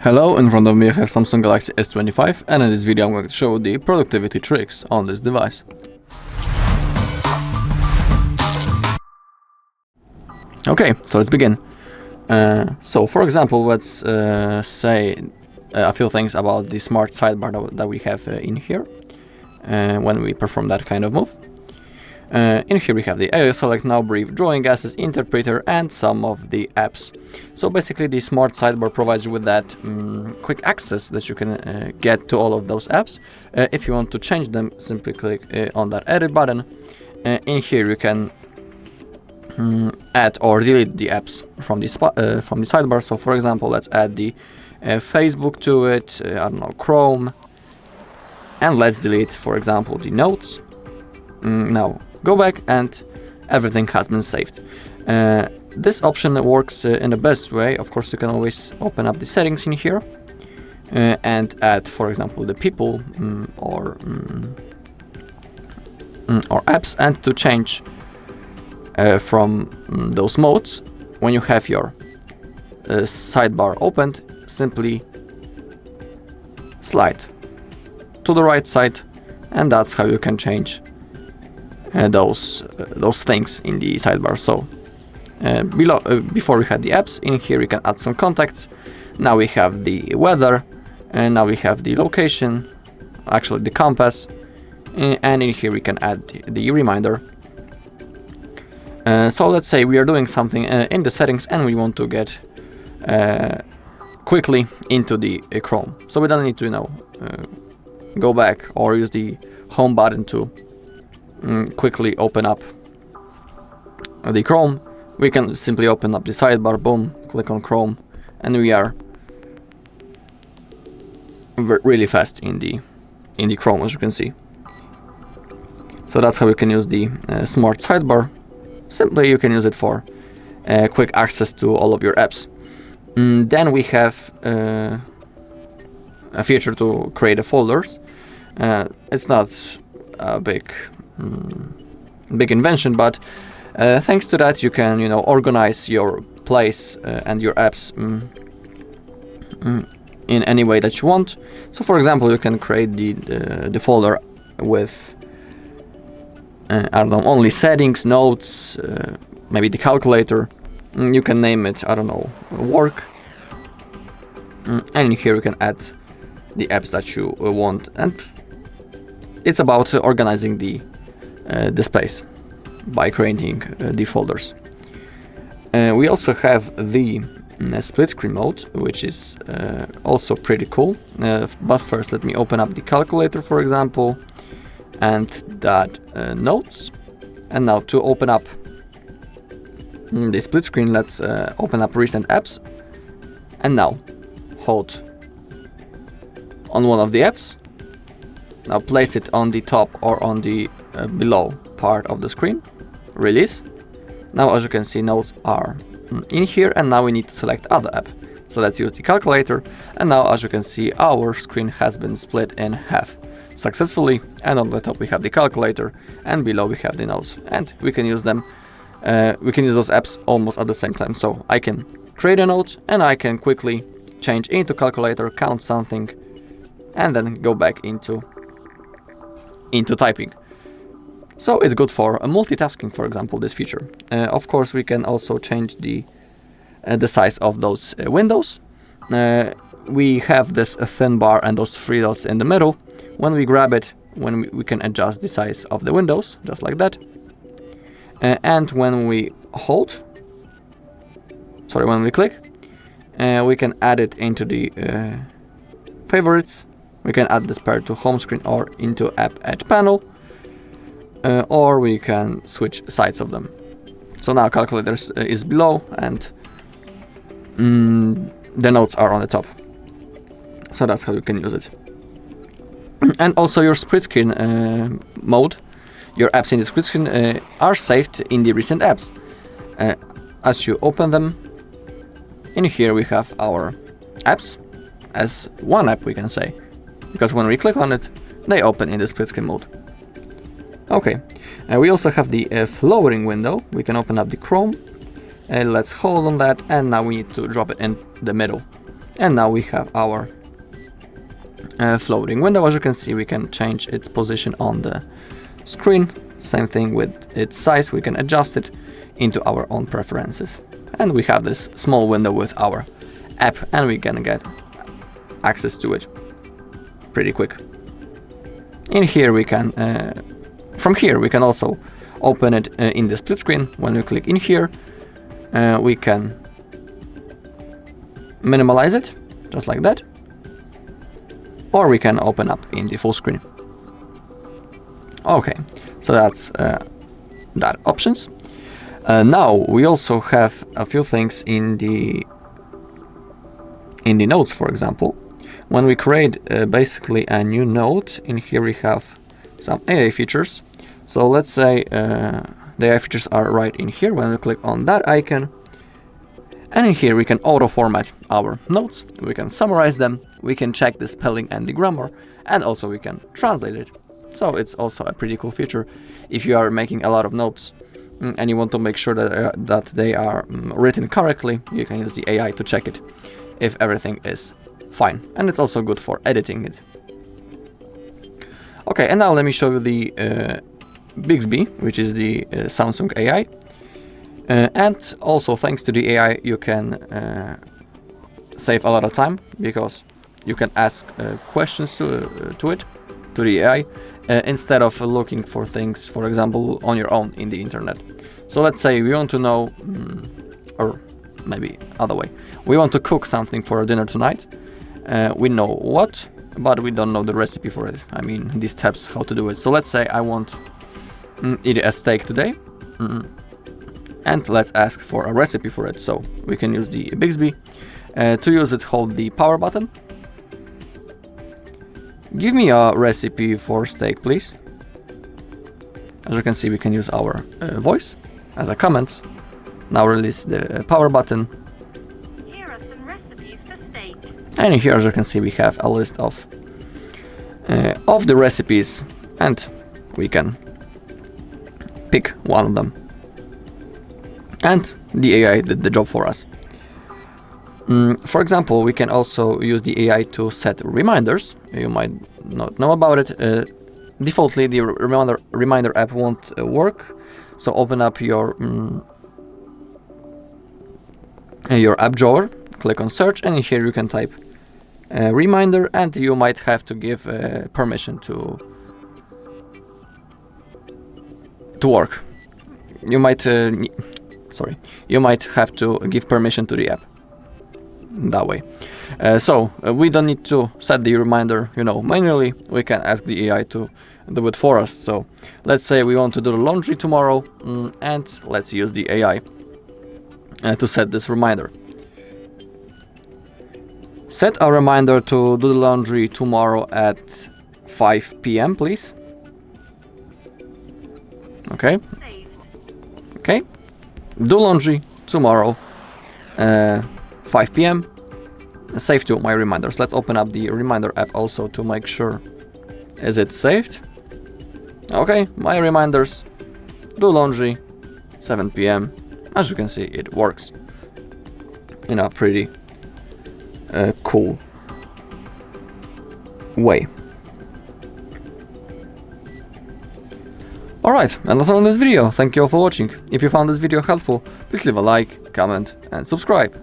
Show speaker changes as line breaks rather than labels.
Hello, in front of me I have Samsung Galaxy S25, and in this video I'm going to show the productivity tricks on this device. Okay, so let's begin. So for example, let's say a few things about the smart sidebar that we have in here when we perform that kind of move. In here we have the select now, brief, drawing assets, interpreter, and some of the apps. So basically the smart sidebar provides you with that quick access that you can get to all of those apps. If you want to change them, simply click on that edit button. In here you can add or delete the apps from the sidebar. So for example, let's add the Facebook to it, I don't know, Chrome, and let's delete, for example, the notes. Now go back and everything has been saved. This option works in the best way. Of course, you can always open up the settings in here and add, for example, the people or apps, and to change from those modes. When you have your sidebar opened, simply slide to the right side, and that's how you can change those things in the sidebar. So before we had the apps, in here we can add some contacts. Now we have the weather, and now we have the location, actually the compass, and in here we can add the reminder. So let's say we are doing something in the settings and we want to get quickly into the Chrome. So we don't need to go back or use the home button to quickly open up the Chrome. We can simply open up the sidebar, boom, click on Chrome, and we are really fast in the Chrome, as you can see. So that's how you can use the smart sidebar. Simply you can use it for quick access to all of your apps. Then we have a feature to create folders. It's not a big invention, but thanks to that you can organize your place and your apps in any way that you want. So for example, you can create the folder with I don't know, only settings, notes, maybe the calculator. You can name it, I don't know, work, and here you can add the apps that you want, and it's about organizing the space by creating the folders. We also have the split screen mode, which is also pretty cool. But first, let me open up the calculator, for example, and that notes. And now to open up the split screen, let's open up recent apps, and now hold on one of the apps. Now place it on the top or on the below part of the screen. Release. Now as you can see, notes are in here, and now we need to select other app. So let's use the calculator, and now as you can see, our screen has been split in half successfully, and on the top we have the calculator and below we have the notes, and we can use them. We can use those apps almost at the same time. So I can create a note and I can quickly change into calculator, count something, and then go back into typing. So it's good for multitasking, for example, this feature. Of course, we can also change the size of those windows. We have this thin bar and those three dots in the middle. When we grab it, we can adjust the size of the windows, just like that. And when we when we click, we can add it into the favorites. We can add this pair to home screen or into app edge panel, or we can switch sides of them. So now calculator is below and the notes are on the top. So that's how you can use it. And also your split screen mode, your apps in the split screen are saved in the recent apps. As you open them, in here we have our apps as one app, we can say, because when we click on it, they open in the split screen mode. Okay, we also have the flowering window. We can open up the Chrome, let's hold on that, and now we need to drop it in the middle. And now we have our floating window. As you can see, we can change its position on the screen. Same thing with its size, we can adjust it into our own preferences. And we have this small window with our app, and we can get access to it pretty quick. In here we can, from here we can also open it in the split screen. When we click in here, we can minimize it, just like that. Or we can open up in the full screen. Okay, so that's that options. Now we also have a few things in the notes, for example. When we create basically a new note, in here we have some AI features. So let's say the AI features are right in here. When we click on that icon, and in here we can auto format our notes, we can summarize them, we can check the spelling and the grammar, and also we can translate it. So it's also a pretty cool feature if you are making a lot of notes and you want to make sure that they are written correctly. You can use the AI to check it if everything is fine, and it's also good for editing it. Okay, and now let me show you the Bixby, which is the Samsung AI. And also thanks to the AI you can save a lot of time, because you can ask questions to the AI instead of looking for things, for example, on your own in the internet. So let's say we want to know, or maybe other way, we want to cook something for dinner tonight. We know what, but we don't know the recipe for it. I mean, these steps how to do it. So let's say I want eat a steak today. And let's ask for a recipe for it. So we can use the Bixby. To use it, hold the power button. Give me a recipe for steak, please. As you can see, we can use our voice as a comment. Now release the power button.
Here are some recipes for steak.
And here, as you can see, we have a list of the recipes, and we can pick one of them. And the AI did the job for us. For example, we can also use the AI to set reminders. You might not know about it. Defaultly, the reminder app won't work. So open up your app drawer, click on search, and in here you can type reminder, and you might have to give permission to work. You might have to give permission to the app that way. So we don't need to set the reminder, manually. We can ask the AI to do it for us. So let's say we want to do the laundry tomorrow, and let's use the AI to set this reminder. Set a reminder to do the laundry tomorrow at 5 p.m. please. Okay.
Saved.
Okay. Do laundry tomorrow, 5 p.m. Save to my reminders. Let's open up the reminder app also to make sure. Is it saved? Okay, my reminders. Do laundry, 7 p.m. As you can see, it works in a pretty cool way. Alright, and that's all in this video. Thank you all for watching. If you found this video helpful, please leave a like, comment and subscribe.